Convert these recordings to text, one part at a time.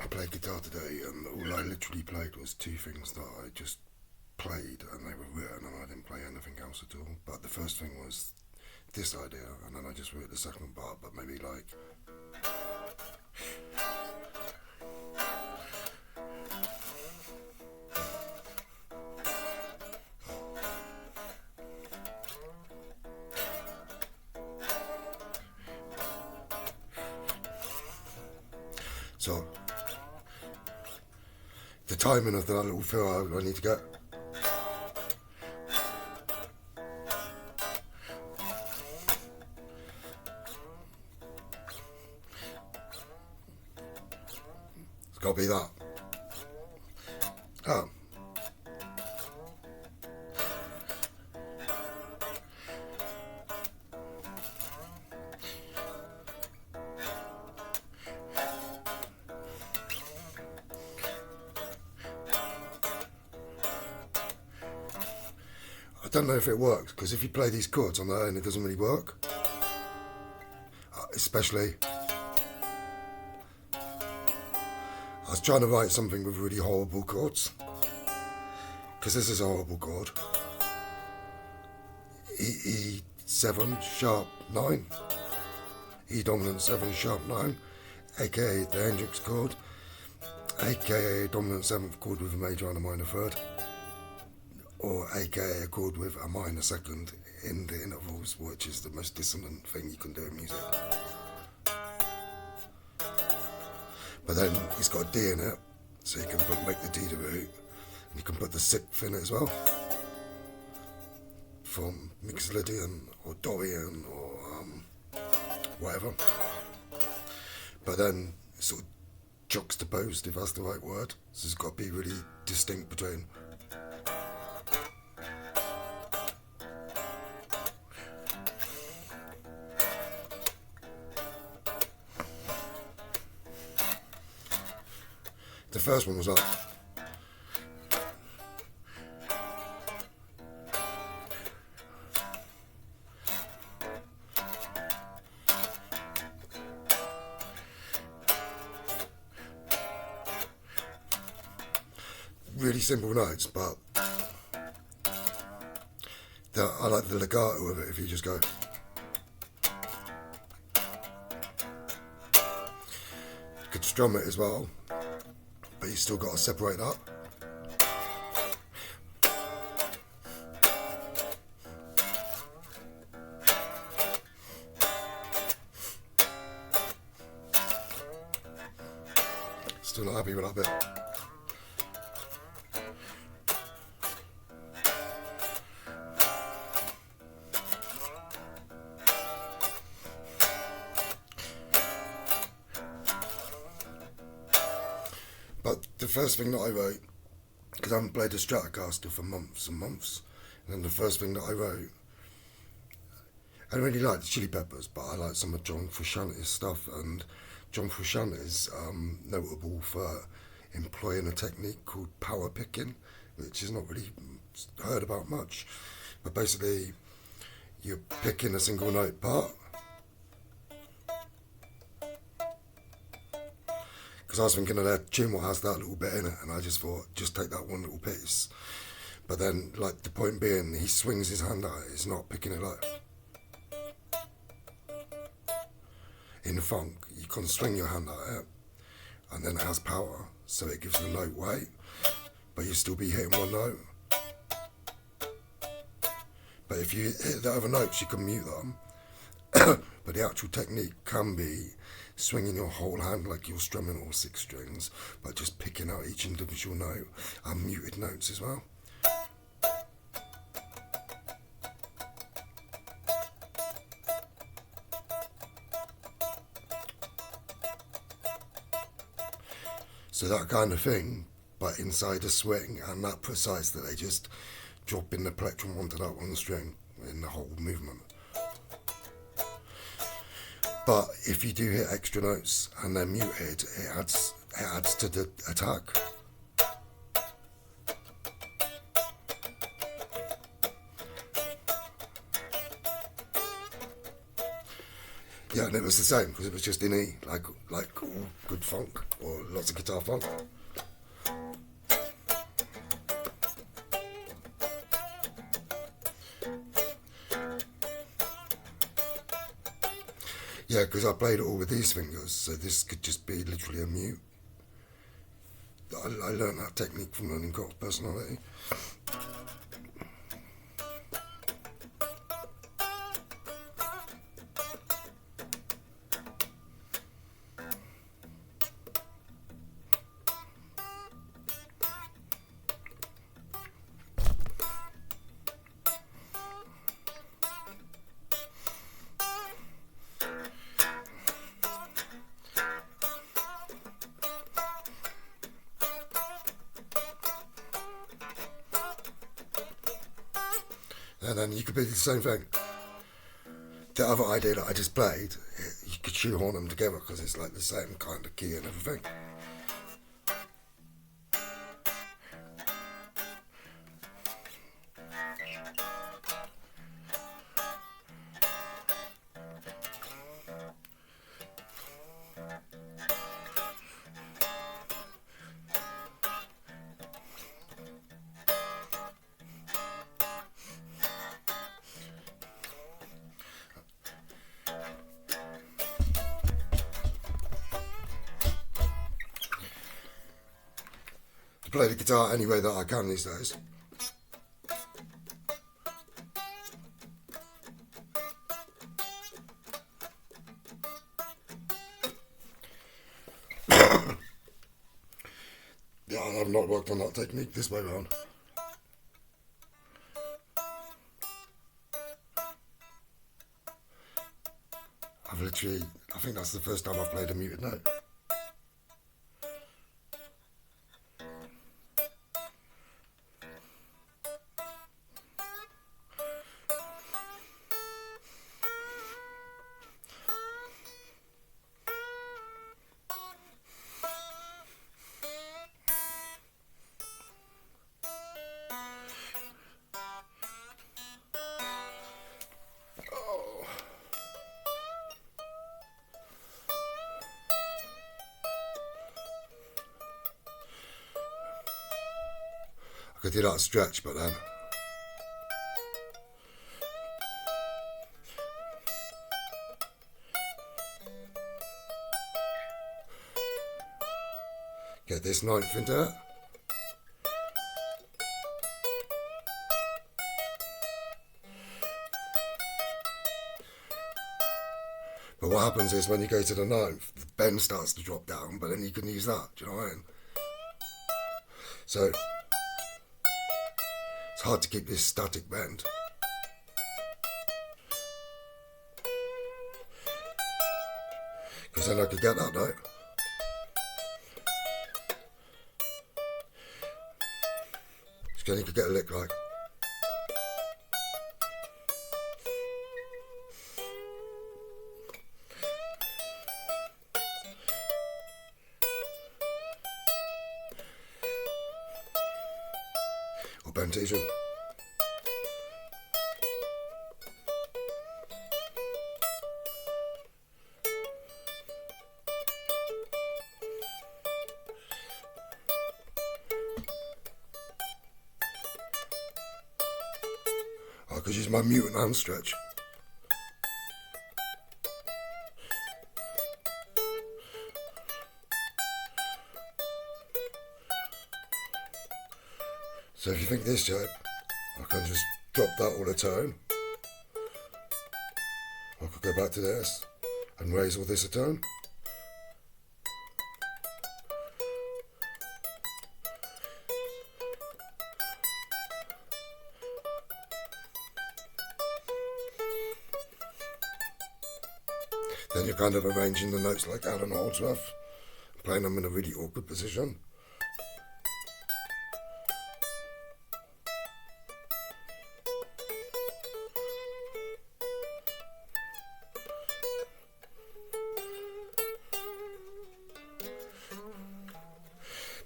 I played guitar today, and all I literally played was two things that I just played, and they were written, and I didn't play anything else at all. But the first thing was this idea, and then I just wrote the second part, but maybe like... So, the timing of that little fill I need to get. It's got to be that. Oh. I don't know if it works, because if you play these chords on their own, it doesn't really work. Especially, I was trying to write something with really horrible chords, because this is a horrible chord. E7 sharp 9, E dominant 7 sharp 9, aka the Hendrix chord, aka dominant 7th chord with a major and a minor third, or aka a chord with a minor second in the intervals, which is the most dissonant thing you can do in music. But then it's got a D in it, so you can make the D the root, and you can put the sixth in it as well, from Mixolydian or Dorian or whatever. But then it's sort of juxtaposed, if that's the right word, so it's got to be really distinct between. The first one was up. Really simple notes, but I like the legato of it if you just go. You could strum it as well, but you still got to separate that. Still not happy with that bit. But the first thing that I wrote, because I haven't played a Stratocaster for months and months, and then the first thing that I wrote, I really like the Chili Peppers, but I like some of John Frusciante's stuff, and John Frusciante is notable for employing a technique called power picking, which is not really heard about much, but basically you're picking a single note part. Because I was thinking of that tune what has that little bit in it, and I just thought, just take that one little piece. But then, like, the point being, he swings his hand out, he's not picking it like... In funk, you can swing your hand at it, and then it has power, so it gives the note weight, but you still be hitting one note. But if you hit the other notes, you can mute them. But the actual technique can be swinging your whole hand like you're strumming all 6 strings, but just picking out each individual note and muted notes as well. So that kind of thing, but inside a swing, and that precise that they just drop in the plectrum onto that one string in the whole movement. But if you do hit extra notes and they're muted, it adds to the attack. Yeah, and it was the same because it was just in E, like all good funk or lots of guitar funk. Yeah, because I played it all with these fingers, so this could just be literally a mute. I learned that technique from learning chord personality. And then you could do the same thing. The other idea that I just played, you could shoehorn them together because it's like the same kind of key and everything. Play the guitar any way that I can these days. Yeah, I've not worked on that technique this way round. I think that's the first time I've played a muted note. I could do that stretch, but then get this ninth into it. But what happens is when you go to the ninth, the bend starts to drop down, but then you can use that, do you know what I mean? So it's hard to keep this static bend. Because then I could get that note. So then you could get a lick like. Or bentation. I could use my mute and hand stretch. So if you think this shape, I can just drop that all a tone. I could go back to this and raise all this a tone. Then you're kind of arranging the notes like Alan Holdsworth, playing them in a really awkward position.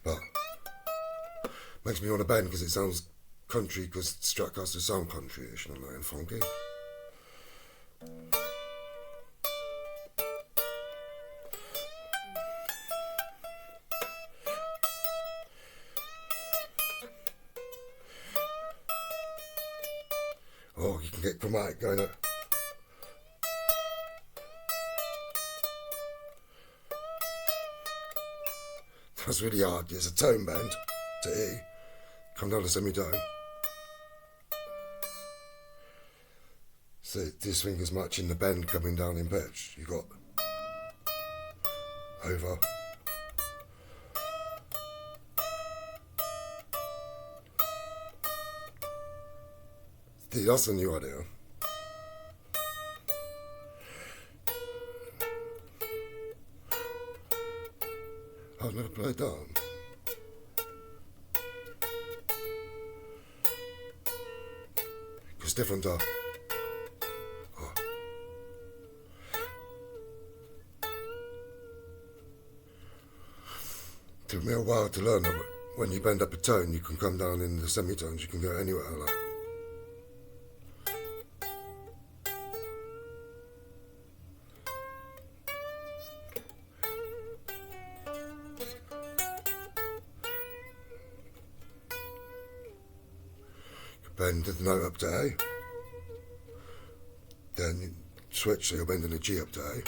But makes me want to bend because it sounds country, because Stratocasters sound country-ish and funky. Or you can get chromatic going up. That's really hard. It's a tone bend to E. Come down to semitone. So this finger's matching the bend coming down in pitch. You got over. That's a new idea. I've never played that. It's different, oh. Took me a while to learn that when you bend up a tone, you can come down in the semitones, you can go anywhere like. Bend the note up to A, then you switch, so you're bending a G up to A.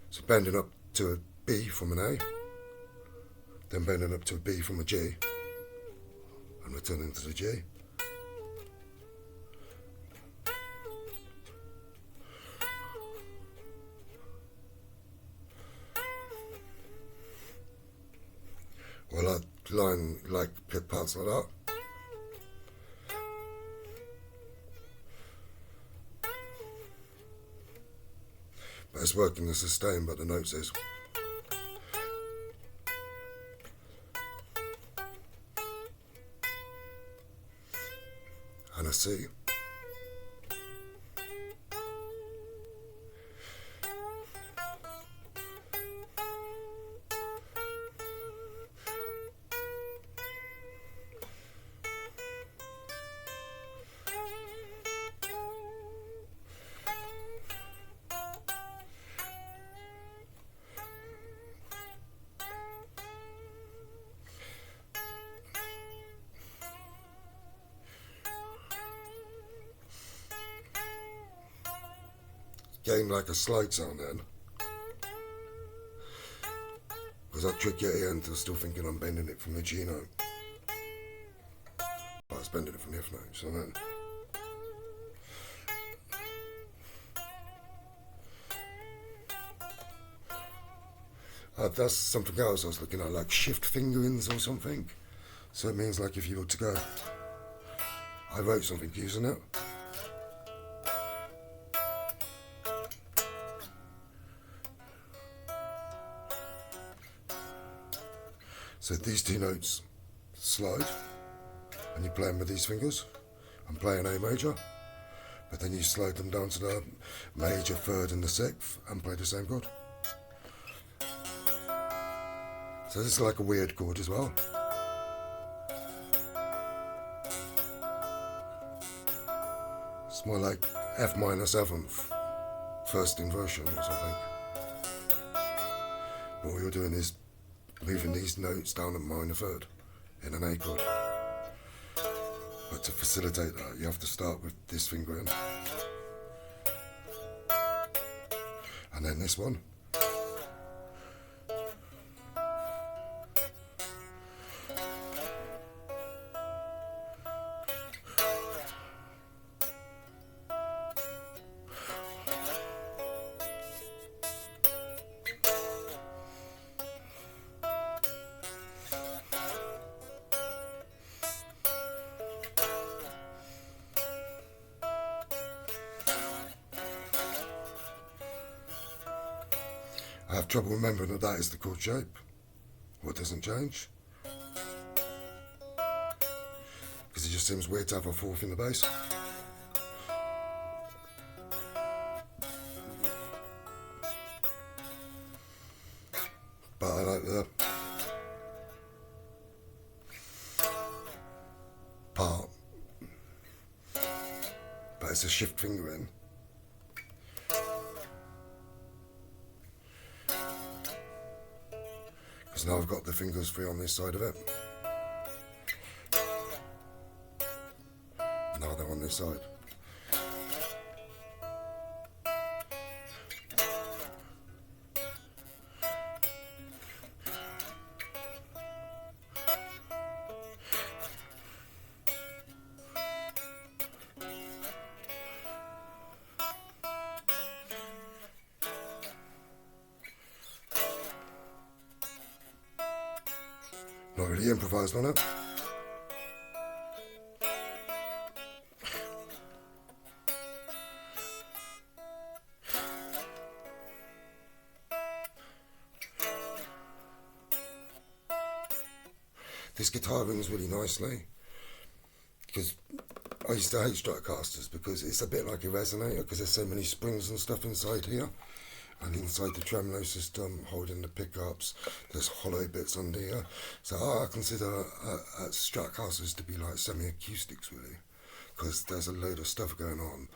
So bending up to a B from an A, then bending up to a B from a G, and returning to the G. Well, line like pit parts like that. But it's working the sustain, but the notes is. And a C. Game like a slide sound then. Because I trick your ear into still thinking I'm bending it from the G note. I was bending it from the F note, so then. That's something else I was looking at, like shift fingerings or something. So it means like if you were to go, I wrote something using it. So these two notes slide, and you play them with these fingers. I'm playing A major, but then you slide them down to the major, third, and the sixth, and play the same chord. So this is like a weird chord as well. It's more like F minor seventh, first inversion or something. But what you're doing is moving these notes down a minor third in an A chord. But to facilitate that, you have to start with this finger in. And then this one. I have trouble remembering that that is the chord shape. What doesn't change? Because it just seems weird to have a fourth in the bass. But I like the part. But it's a shift finger in. Because now I've got the fingers free on this side of it. this side. Not really improvised on it. This guitar rings really nicely, because I used to hate Stratocasters because it's a bit like a resonator, because there's so many springs and stuff inside here, and inside the tremolo system holding the pickups there's hollow bits under here. So I consider Stratocasters to be like semi-acoustics really, because there's a load of stuff going on.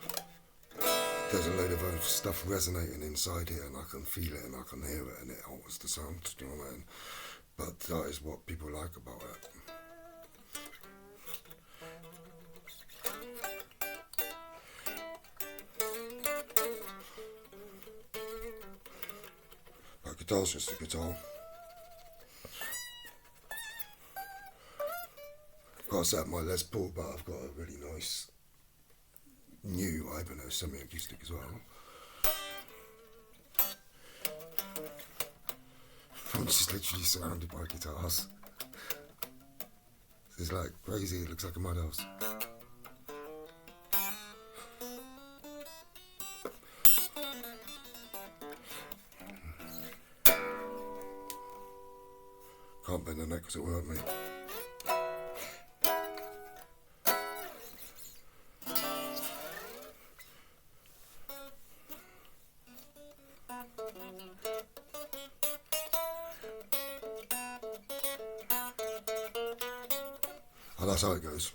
There's a load of stuff resonating inside here, and I can feel it and I can hear it, and it alters the sound, do you know what I mean? But that is what people like about it. But guitar's just a guitar. I've got to set up my Les Paul, but I've got a really nice new Ibanez semi-acoustic as well. I'm just literally surrounded by guitars. It's like crazy, it looks like a mud house. Can't bend the neck because it will hurt me. Oh, that's how it goes.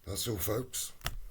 That's all, folks.